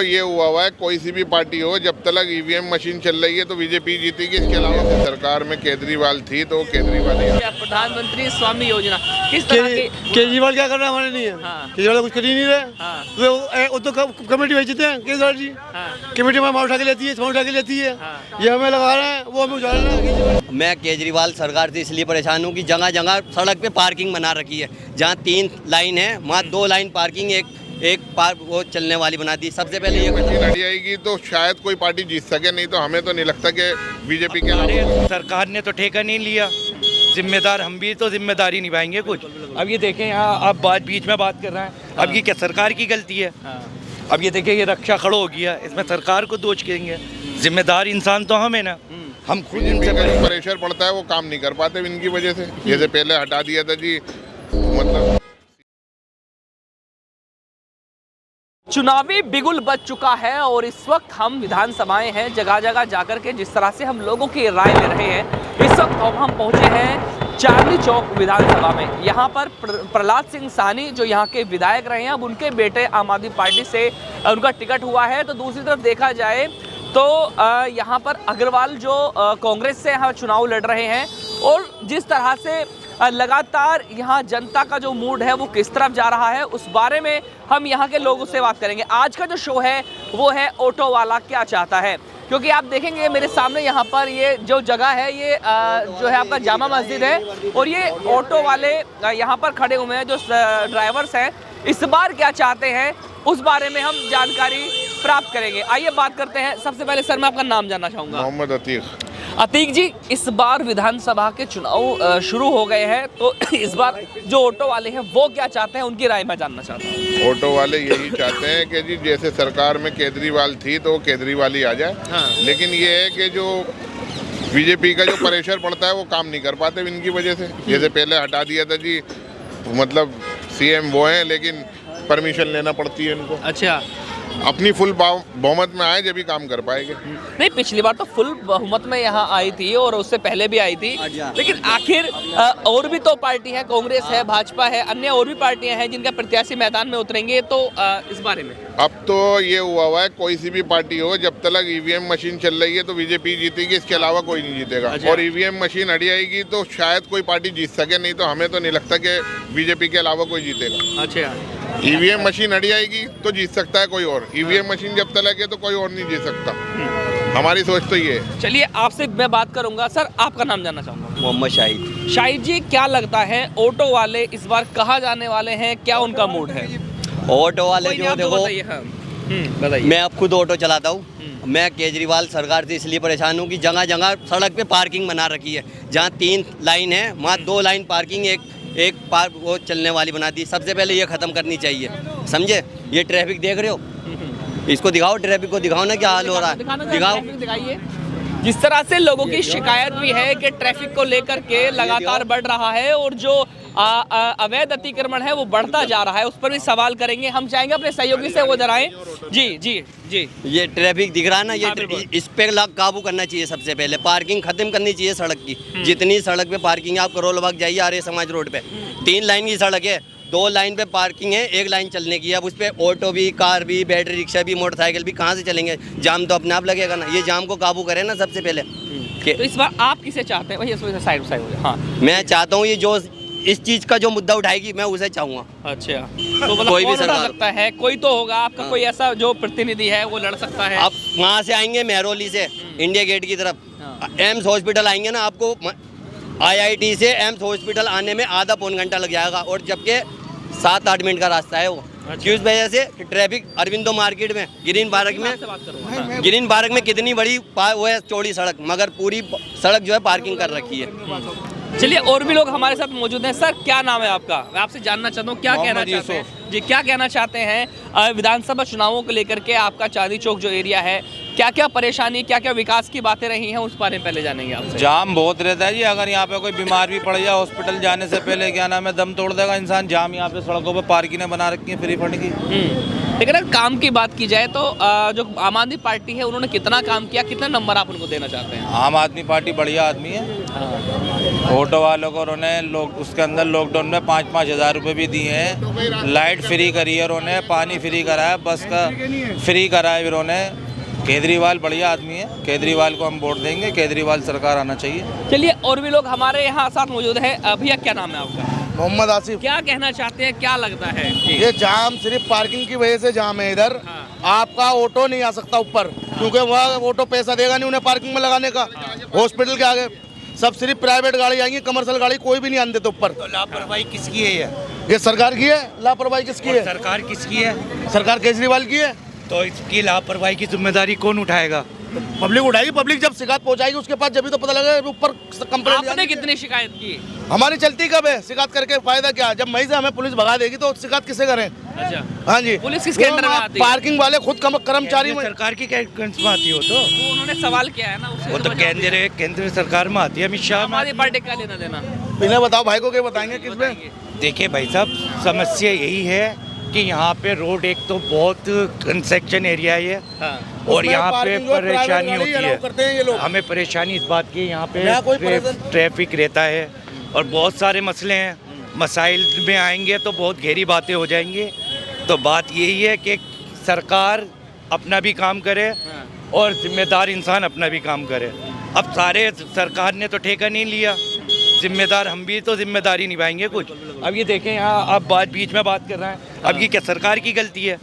ये हुआ है, कोई सी भी पार्टी हो, जब तक ईवीएम मशीन चल रही है तो बीजेपी जीतेगी। इसके अलावा सरकार में केजरीवाल थी तो केजरीवाल ही। प्रधानमंत्री स्वामी योजना किस तरह की? केजरीवाल क्या कर रहा है हमारे लिए? केजरीवाल कुछ कर ही नहीं रहे। वो तो कमेटी भेजते हैं केजरीवाल जी। कमेटी में उठा के लेती है, उठा के लेती है। ये हमें लगा रहे हैं, वो हमें उछाल रहे हैं। मैं केजरीवाल सरकार से इसलिए परेशान हूँ कि जगह जगह सड़क पे पार्किंग बना रखी है। जहाँ 3 लाइन है वहाँ 2 लाइन पार्किंग, एक पार्क वो चलने वाली बना दी। सबसे पहले ये मशीन हट जाएगी तो शायद कोई पार्टी जीत सके, नहीं तो हमें तो नहीं लगता कि बीजेपी के अलावा। सरकार ने तो ठेका नहीं लिया, जिम्मेदार हम भी तो जिम्मेदारी निभाएंगे कुछ। अब ये देखें यहाँ आप बीच में बात कर रहे हैं, अब ये क्या सरकार की गलती है? अब ये देखें ये रक्षा खड़ो हो गया, इसमें सरकार को दोष करेंगे? जिम्मेदार इंसान तो हम है ना, हम खुद इनसे प्रेशर पड़ता है वो काम नहीं कर पाते इनकी वजह से। जैसे पहले हटा दिया था जी, मतलब चुनावी बिगुल बज चुका है और इस वक्त हम विधानसभाएं हैं, जगह जगह जाकर के जिस तरह से हम लोगों की राय ले रहे हैं। इस वक्त हम पहुंचे हैं चांदनी चौक विधानसभा में। यहाँ पर प्रहलाद सिंह साहनी जो यहाँ के विधायक रहे हैं, अब उनके बेटे आम आदमी पार्टी से उनका टिकट हुआ है। तो दूसरी तरफ देखा जाए तो यहाँ पर अग्रवाल जो कांग्रेस से यहाँ चुनाव लड़ रहे हैं, और जिस तरह से लगातार यहाँ जनता का जो मूड है वो किस तरफ जा रहा है, उस बारे में हम यहाँ के लोगों से बात करेंगे। आज का जो शो है वो है ऑटो वाला क्या चाहता है, क्योंकि आप देखेंगे मेरे सामने यहाँ पर ये जो जगह है ये जो है आपका जामा मस्जिद है, और ये ऑटो वाले यहाँ पर खड़े हुए हैं जो ड्राइवर्स हैं। इस बार क्या चाहते हैं उस बारे में हम जानकारी प्राप्त करेंगे। आइए बात करते हैं। सबसे पहले सर मैं आपका नाम जानना चाहूँगा। मोहम्मद अतीक। अतीक जी, इस बार विधानसभा के चुनाव शुरू हो गए हैं, तो इस बार जो ऑटो वाले हैं वो क्या चाहते हैं, उनकी राय मैं जानना चाहता हूँ। ऑटो वाले यही चाहते हैं कि जी जैसे सरकार में केजरीवाल थी तो केजरीवाल ही आ जाए। लेकिन ये है कि जो बीजेपी का जो प्रेशर पड़ता है वो काम नहीं कर पाते इनकी वजह से। जैसे पहले हटा दिया था जी, मतलब सीएम वो हैं लेकिन परमिशन लेना पड़ती है इनको। अच्छा, अपनी फुल बहुमत में आए जब भी काम कर पाएंगे। नहीं, पिछली बार तो फुल बहुमत में यहाँ आई थी और उससे पहले भी आई थी, लेकिन आखिर और भी तो पार्टी है, कांग्रेस है, भाजपा है, अन्य और भी पार्टियां हैं जिनका प्रत्याशी मैदान में उतरेंगे। तो इस बारे में अब तो ये हुआ है, कोई सी भी पार्टी हो, जब तक ईवीएम मशीन चल रही है तो बीजेपी जीतेगी। इसके अलावा कोई नहीं जीतेगा। और ईवीएम मशीन हट जाएगी तो शायद कोई पार्टी जीत सके, नहीं तो हमें तो नहीं लगता कि बीजेपी के अलावा कोई जीतेगा। अच्छा, ईवीएम मशीन हट जाएगी तो जीत सकता है कोई और। ईवीएम मशीन जब तक है तो कोई और नहीं जीत सकता। हमारी सोच तो ये है। चलिए आपसे मैं बात करूंगा। सर आपका नाम जानना चाहूंगा। मोहम्मद शाहिद। शाहिद जी, क्या लगता है ऑटो वाले इस बार कहाँ जाने वाले हैं, क्या उनका मूड है? ऑटो वाले जो देखो, बताइए। मैं अब खुद ऑटो चलाता हूँ। मैं केजरीवाल सरकार से इसलिए परेशान हूँ कि जगह जगह सड़क पे पार्किंग बना रखी है। जहाँ 3 लाइन है वहाँ 2 लाइन पार्किंग, एक पार्क वो चलने वाली बना दी। सबसे पहले ये ख़त्म करनी चाहिए, समझे? ये ट्रैफिक देख रहे हो, इसको दिखाओ, ट्रैफिक को दिखाओ ना क्या हाल हो रहा है, दिखाओ। दिखाइए। जिस तरह से लोगों की शिकायत भी है कि ट्रैफिक को लेकर के लगातार बढ़ रहा है और जो अवैध अतिक्रमण है वो बढ़ता जा रहा है, उस पर भी सवाल करेंगे। हम चाहेंगे अपने सहयोगी से वो जराएं। जी जी जी, ये ट्रैफिक दिख रहा है ना, ये इस पे काबू करना चाहिए। सबसे पहले पार्किंग खत्म करनी चाहिए सड़क की। जितनी सड़क पे पार्किंग है, आप करोल बाग जाइए, आर्य समाज रोड पे 3 लाइन की सड़क है, 2 लाइन पे पार्किंग है, 1 लाइन चलने की है। अब उस पर ऑटो भी, कार भी, बैटरी रिक्शा भी, मोटरसाइकिल भी कहाँ से चलेंगे? जाम तो अपने आप लगेगा ना। ये जाम को काबू करें ना सबसे पहले। तो इस बार आप किसे चाहते हैं? वही साइड हाँ, मैं चाहता हूँ ये जो इस चीज का जो मुद्दा उठाएगी मैं उसे चाहूँगा। अच्छा, तो मतलब कोई भी लड़ सकता है, कोई तो होगा आपका, कोई ऐसा जो प्रतिनिधि है वो लड़ सकता है। आप वहाँ से आएंगे मेहरौली से इंडिया गेट की तरफ, एम्स हॉस्पिटल आएंगे ना, आपको IIT से एम्स हॉस्पिटल आने में आधा पौन घंटा लग जाएगा, और जबकि 7-8 मिनट का रास्ता है वो। किस वजह से? ट्रैफिक अरविंदो मार्केट में, ग्रीन पार्क में कितनी बड़ी वो है चौड़ी सड़क, मगर पूरी सड़क जो है पार्किंग कर रखी है। चलिए और भी लोग हमारे साथ मौजूद हैं। सर क्या नाम है आपका? मैं आपसे जानना चाहता हूँ क्या कहना चाहते हैं जी, क्या कहना चाहते हैं विधानसभा चुनावों को लेकर के? आपका चांदनी चौक जो एरिया है, क्या क्या परेशानी, क्या क्या विकास की बातें रही हैं, उस बारे में पहले जानेंगे आपसे। जाम बहुत रहता है जी। अगर यहाँ पे कोई बीमार भी पड़ जाए, हॉस्पिटल जाने से पहले क्या नाम है दम तोड़ देगा इंसान। जाम यहाँ पे सड़कों पे पार्किंग बना रखी है फ्री फंड की। लेकिन अगर काम की बात की जाए तो जो आम आदमी पार्टी है उन्होंने कितना काम किया, कितना नंबर आप उनको देना चाहते हैं? आम आदमी पार्टी बढ़िया आदमी है। ऑटो वालों को उन्होंने उसके अंदर लॉकडाउन में 5-5 हज़ार रुपये भी दिए हैं। लाइट फ्री करी है उन्होंने, पानी फ्री करा है, बस का फ्री करा है उन्होंने। केजरीवाल बढ़िया आदमी है, केजरीवाल को हम वोट देंगे, केजरीवाल सरकार आना चाहिए। चलिए और भी लोग हमारे यहाँ साथ मौजूद है। भैया क्या नाम है आपका? मोहम्मद आसिफ। क्या कहना चाहते हैं, क्या लगता है? ये जाम सिर्फ पार्किंग की वजह से जाम है इधर। आपका ऑटो नहीं आ सकता ऊपर, क्योंकि वहाँ ऑटो पैसा देगा नहीं उन्हें पार्किंग में लगाने का। हॉस्पिटल के आगे सब सिर्फ प्राइवेट गाड़ी आएंगी, कमर्शियल गाड़ी कोई भी नहीं आने देते ऊपर। तो लापरवाही किसकी है ये सरकार की है। लापरवाही किसकी है? सरकार किसकी है? सरकार केजरीवाल की है। तो इसकी लापरवाही की जिम्मेदारी कौन उठाएगा? पब्लिक उठाएगी। पब्लिक जब शिकायत पहुंचाएगी उसके पास जब तो पता लगेगा ऊपर कंप्लेंट। आपने कितनी शिकायत की? हमारी चलती कब है? शिकायत करके फायदा क्या? जब मई से हमें पुलिस भगा देगी तो शिकायत किसे करें? अच्छा, हाँ जी। पुलिस किसके अंडर में आती है? पार्किंग वाले खुद कर्मचारी में। सरकार की कैंस में आती हो तो वो उन्होंने सवाल किया है ना, उससे वो तो केंद्र सरकार में आती है, अमित शाह। हमारी पार्टी का लेना देना। इन्हें बताओ भाई को, क्या बताएंगे किस में? देखिए भाई साहब, समस्या यही है कि यहाँ पे रोड एक तो बहुत कंस्ट्रक्शन एरिया है और यहाँ पे परेशानी होती है। हमें परेशानी इस बात की, यहाँ पे ट्रैफिक रहता है और बहुत सारे मसले हैं। मसाइल में आएंगे तो बहुत गहरी बातें हो जाएंगी। तो बात यही है कि सरकार अपना भी काम करे और जिम्मेदार इंसान अपना भी काम करे। अब सारे सरकार ने तो ठेका नहीं लिया, जिम्मेदार हम भी तो जिम्मेदारी निभाएंगे कुछ। अब ये देखें, यहाँ आप बीच में बात कर रहे हैं, अब ये क्या सरकार की गलती है?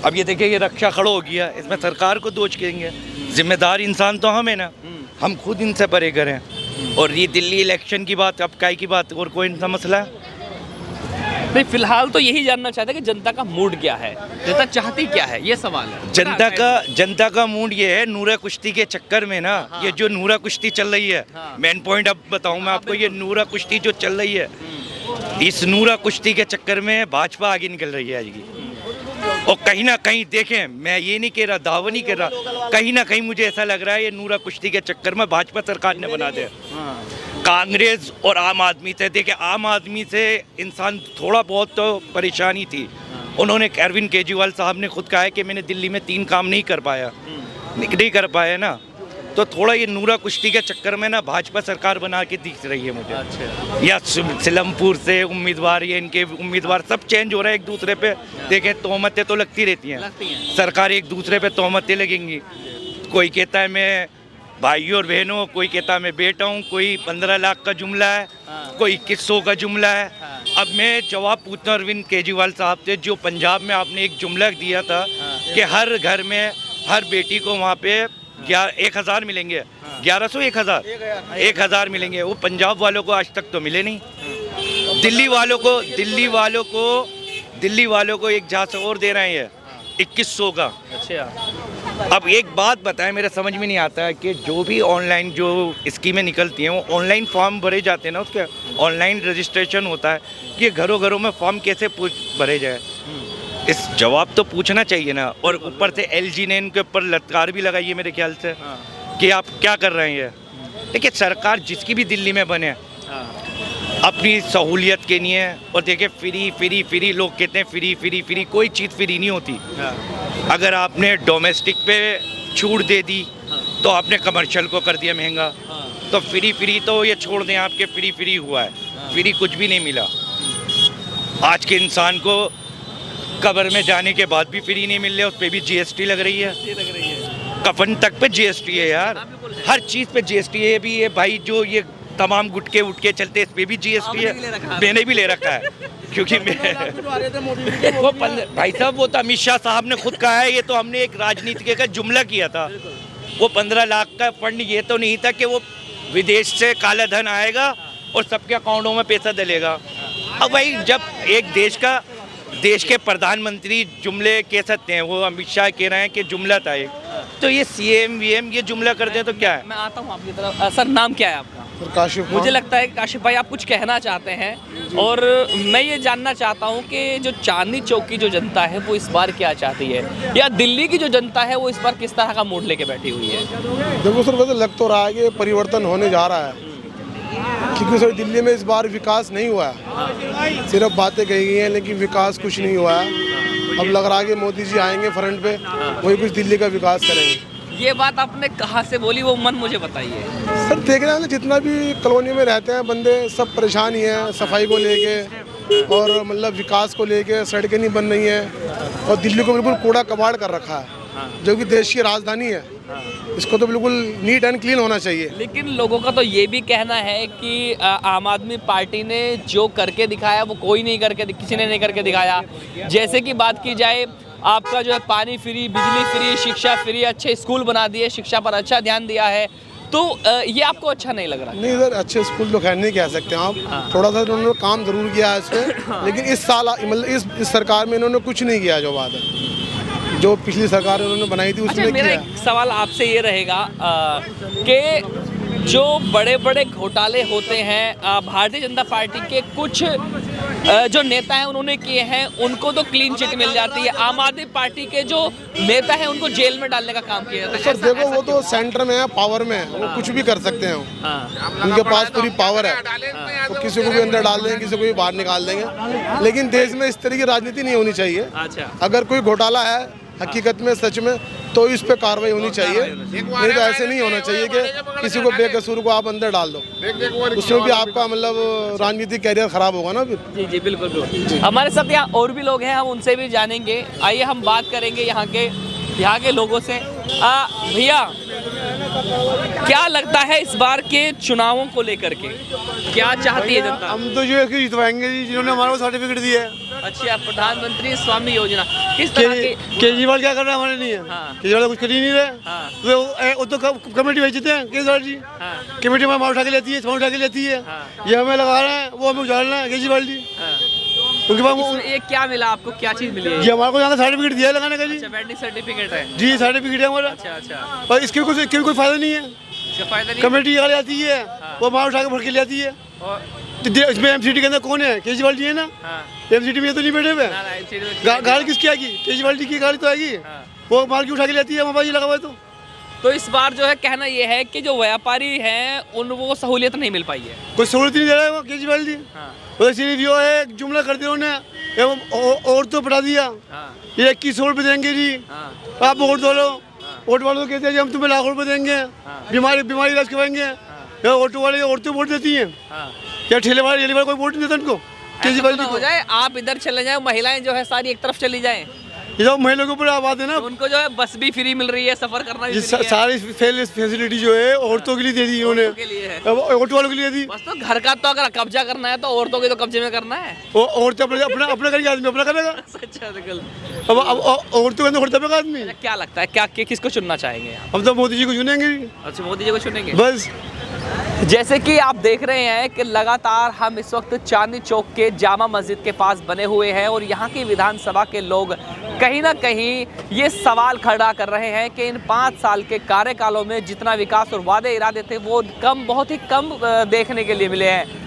अब ये देखें, ये रक्षा खड़ा हो गया, इसमें सरकार को दोष करेंगे। जिम्मेदार इंसान तो हम है ना, हम खुद इनसे परे करें। और ये दिल्ली इलेक्शन की बात, अब काय की बात, और कोई इनका मसला है नहीं? फिलहाल तो यही जानना चाहते हैं कि जनता का मूड क्या है, जनता चाहती क्या है, ये सवाल है। जनता का मूड ये है, नूरा कुश्ती के चक्कर में ना, ये जो नूरा कुश्ती चल रही है, मेन पॉइंट अब बताऊं मैं आपको, ये नूरा कुश्ती जो चल रही है, इस नूरा कुश्ती के चक्कर में भाजपा आगे निकल रही है आज की। और कहीं ना कहीं देखें, मैं ये नहीं कह रहा, दावा नहीं कर रहा, कहीं ना कहीं मुझे ऐसा लग रहा है ये नूरा कुश्ती के चक्कर में भाजपा सरकार ने बना दिया। कांग्रेस और आम आदमी से, देखिए आम आदमी से इंसान थोड़ा बहुत तो परेशानी थी। उन्होंने, अरविंद केजरीवाल साहब ने खुद कहा है कि मैंने दिल्ली में 3 काम नहीं कर पाया, नहीं कर पाया ना। तो थोड़ा ये नूरा कुश्ती के चक्कर में ना भाजपा सरकार बना के दिख रही है मुझे। अच्छा। या सिलमपुर से उम्मीदवार, ये इनके उम्मीदवार सब चेंज हो रहे हैं एक दूसरे पे। देखें, तोहमतें तो लगती रहती हैं, सरकार एक दूसरे पे तोहमतें लगेंगी। कोई कहता है मैं भाई और बहनों, कोई कहता है मैं बेटा हूँ, कोई 15 लाख का जुमला है, कोई 2100 का जुमला है। अब मैं जवाब पूछता हूँ अरविंद केजरीवाल साहब से, जो पंजाब में आपने एक जुमला दिया था कि हर घर में हर बेटी को वहाँ पे 1000 मिलेंगे, 1100 1000 मिलेंगे, वो पंजाब वालों को आज तक तो मिले नहीं। दिल्ली वालों को एक झांसा और दे रहे हैं 2100 का। अच्छा। अब एक बात बताएं, मेरे समझ में नहीं आता है कि जो भी ऑनलाइन जो स्कीमें निकलती हैं वो ऑनलाइन फॉर्म भरे जाते हैं ना, उसके ऑनलाइन रजिस्ट्रेशन होता है, कि घरों घरों में फॉर्म कैसे भरे जाए, इस जवाब तो पूछना चाहिए ना। और ऊपर से LG ने इनके ऊपर लटकार भी लगाई है मेरे ख्याल से कि आप क्या कर रहे हैं। देखिए, सरकार जिसकी भी दिल्ली में बने अपनी सहूलियत के लिए है। और देखिए, फ्री लोग कहते हैं फ्री, कोई चीज़ फ्री नहीं होती। अगर आपने डोमेस्टिक पे छूट दे दी तो आपने कमर्शियल को कर दिया महंगा। तो फ्री तो ये छोड़ दें, आपके फ्री हुआ है, फ्री कुछ भी नहीं मिला। आज के इंसान को कब्र में जाने के बाद भी फ्री नहीं मिल रहा, उस पर भी GST लग रही है। कफन तक पे GST है यार, हर चीज़ पे GST है। भी ये भाई जो ये तमाम गुटके उटके चलते, इस पे भी GST है। मैंने भी ले रखा है, क्योंकि वो भाई साहब, वो तो अमित शाह साहब ने खुद कहा है, ये तो हमने एक राजनीति का जुमला किया था। वो 15 लाख का फंड ये तो नहीं था कि वो विदेश से काला धन आएगा और सबके अकाउंटों में पैसा डलेगा। अब भाई, जब एक देश के प्रधानमंत्री जुमले कह सकते हैं, वो अमित शाह कह रहे हैं कि जुमला था एक, तो ये CM VM ये जुमला करते हैं तो क्या है। मैं आता हूँ आपकी तरफ। सर, नाम क्या है आपका? सर, काशिफ। मुझे लगता है काशिफ भाई आप कुछ कहना चाहते हैं, और मैं ये जानना चाहता हूँ कि जो चांदनी चौक की जो जनता है वो इस बार क्या चाहती है, या दिल्ली की जो जनता है वो इस बार किस तरह का मूड लेके बैठी हुई है? देखो सर, वैसे लग तो रहा है कि परिवर्तन होने जा रहा है, क्योंकि सर दिल्ली में इस बार विकास नहीं हुआ है, सिर्फ बातें कही गई हैं लेकिन विकास कुछ नहीं हुआ है। अब लग रहा है कि मोदी जी आएंगे फ्रंट पे, वही कुछ दिल्ली का विकास करेंगे। ये बात आपने कहाँ से बोली, वो मन मुझे बताइए। सर देख रहे हैं ना, जितना भी कॉलोनी में रहते हैं बंदे सब परेशान ही हैं, सफाई को लेके और मतलब विकास को लेके। सड़कें नहीं बन रही हैं और दिल्ली को बिल्कुल कूड़ा कबाड़ कर रखा है, जो कि देश की राजधानी है। इसको तो बिल्कुल नीट एंड क्लीन होना चाहिए। लेकिन लोगों का तो ये भी कहना है कि आम आदमी पार्टी ने जो करके दिखाया वो कोई नहीं करके, किसी ने नहीं करके दिखाया। जैसे कि बात की जाए, आपका जो है पानी फ्री, बिजली फ्री, शिक्षा फ्री, अच्छे स्कूल बना दिए, शिक्षा पर अच्छा ध्यान दिया है, तो ये आपको अच्छा नहीं लग रहा? नहीं सर, अच्छे स्कूल तो खैर नहीं कह सकते आप। थोड़ा सा उन्होंने काम जरूर किया है इस पर, लेकिन इस साल मतलब इस सरकार में इन्होंने कुछ नहीं किया। जो बात है, जो पिछली सरकार उन्होंने बनाई थी उसमें मेरा किया। एक सवाल आपसे ये रहेगा कि जो बड़े बड़े घोटाले होते हैं भारतीय जनता पार्टी के कुछ जो नेता हैं उन्होंने किए हैं, उनको तो क्लीन चिट मिल जाती है। आम आदमी पार्टी के जो नेता हैं उनको जेल में डालने का काम किया जाता है। सर देखो, वो तो सेंटर में है, पावर में है, वो कुछ भी कर सकते हैं। उनके पास पूरी पावर है, तो किसी को भी अंदर डाल देंगे, किसी को भी बाहर निकाल देंगे। लेकिन देश में इस तरह की राजनीति नहीं होनी चाहिए। अगर कोई घोटाला है हकीकत में, सच में, तो इस पे कार्रवाई होनी चाहिए। नहीं तो ऐसे नहीं होना चाहिए कि किसी को बेकसूर को आप अंदर डाल दो, उसमें भी आपका मतलब राजनीतिक कैरियर खराब होगा ना फिर। जी जी बिल्कुल बिल्कुल। हमारे साथ यहाँ और भी लोग हैं, हम उनसे भी जानेंगे। आइए हम बात करेंगे यहाँ के लोगों से। भैया, क्या लगता है इस बार के चुनावों को लेकर के, क्या चाहती है जनता? हम तो जो है कि जितवाएंगे जी, जिन्होंने हमारे को सर्टिफिकेट दिया है। अच्छा, प्रधानमंत्री स्वामी योजना किस तरह की? केजरीवाल क्या कर रहा है हमारे लिए? केजरीवाल कुछ कर ही नहीं रहे। वो तो कमेटी भेजते हैं केजरीवाल जी, कमेटी में उठा के लेती है, उठा के लेती है। ये हमें लगा रहे हैं, वो हमें उजाड़ रहे हैं केजरीवाल जी। उनके पास ये क्या मिला आपको, क्या चीज मिली है? जी हमारे को यहाँ सर्टिफिकेट दिया है लगाने का जी। वेडिंग सर्टिफिकेट है जी, सर्टिफिकेट है हमारा। अच्छा। पर इसके कोई फायदा नहीं है। इसका फायदा नहीं? कमेटी आ जाती है, वो मार उठा के भर के ले आती है। इसमें एमसीडी के अंदर कौन है? केजरीवाल जी है ना। एमसीडी में तो नहीं बैठे हुए। गाड़ी किसकी आएगी? केजरीवाल जी की गाड़ी तो आएगी। वो मार के उठा के लेती है, मोबाइल लगा हुआ है। तो इस बार जो है कहना ये है कि जो व्यापारी हैं उन वो सहूलियत नहीं मिल पाई है। कोई सहूलियत नहीं दे रहा है वो केजरीवाल जी। वो है एक जुमला कर दिया उन्होंने, और तो बढ़ा दिया। ये 2100 रुपये देंगे जी, आप वोट दो लो। वोट वाले तो कहते हैं हम तुम्हें लाखों रुपए देंगे, बीमारी इलाज करवाएंगे। ऑटो वाले औरतें वोट देती हैं, क्या ठेले वाले कोई वोट नहीं देता उनको? केजरीवाल जी हो जाए, आप इधर चले जाए, महिलाएं जो है सारी एक तरफ चली जाए, ये जो महिलाओं के ऊपर आबाद है ना, उनको जो है बस भी फ्री मिल रही है, सफर करना भी फ्री है। सारी फैसिलिटी जो है औरतों के लिए दे दी उन्होंने, ऑटो वालों के लिए दी। बस तो घर का तो अगर कब्जा करना है तो औरतों के तो कब्जे में करना है। औरतें अपना करेगी, आदमी अपना करेगा। अब औरतों के अंदर होता है आदमी। क्या लगता है, क्या किसको चुनना चाहेंगे? हम तो मोदी जी को चुनेंगे। अच्छा, मोदी जी को चुनेंगे बस। जैसे कि आप देख रहे हैं कि लगातार हम इस वक्त चांदनी चौक के जामा मस्जिद के पास बने हुए हैं और यहाँ की विधानसभा के लोग कहीं ना कहीं ये सवाल खड़ा कर रहे हैं कि इन 5 साल के कार्यकालों में जितना विकास और वादे इरादे थे वो बहुत ही कम देखने के लिए मिले हैं।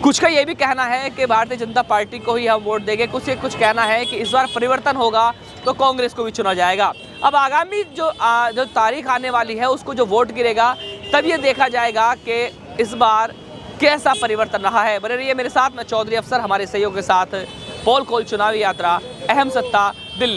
कुछ का ये भी कहना है कि भारतीय जनता पार्टी को ही हम वोट देंगे, कुछ कहना है कि इस बार परिवर्तन होगा तो कांग्रेस को भी चुना जाएगा। अब आगामी जो तारीख आने वाली है उसको जो वोट गिरेगा तब ये देखा जाएगा कि इस बार कैसा परिवर्तन रहा है। बने रहिए मेरे साथ, मैं चौधरी अफसर, हमारे सहयोग के साथ पोल खोल चुनावी यात्रा, अहम सत्ता, दिल्ली।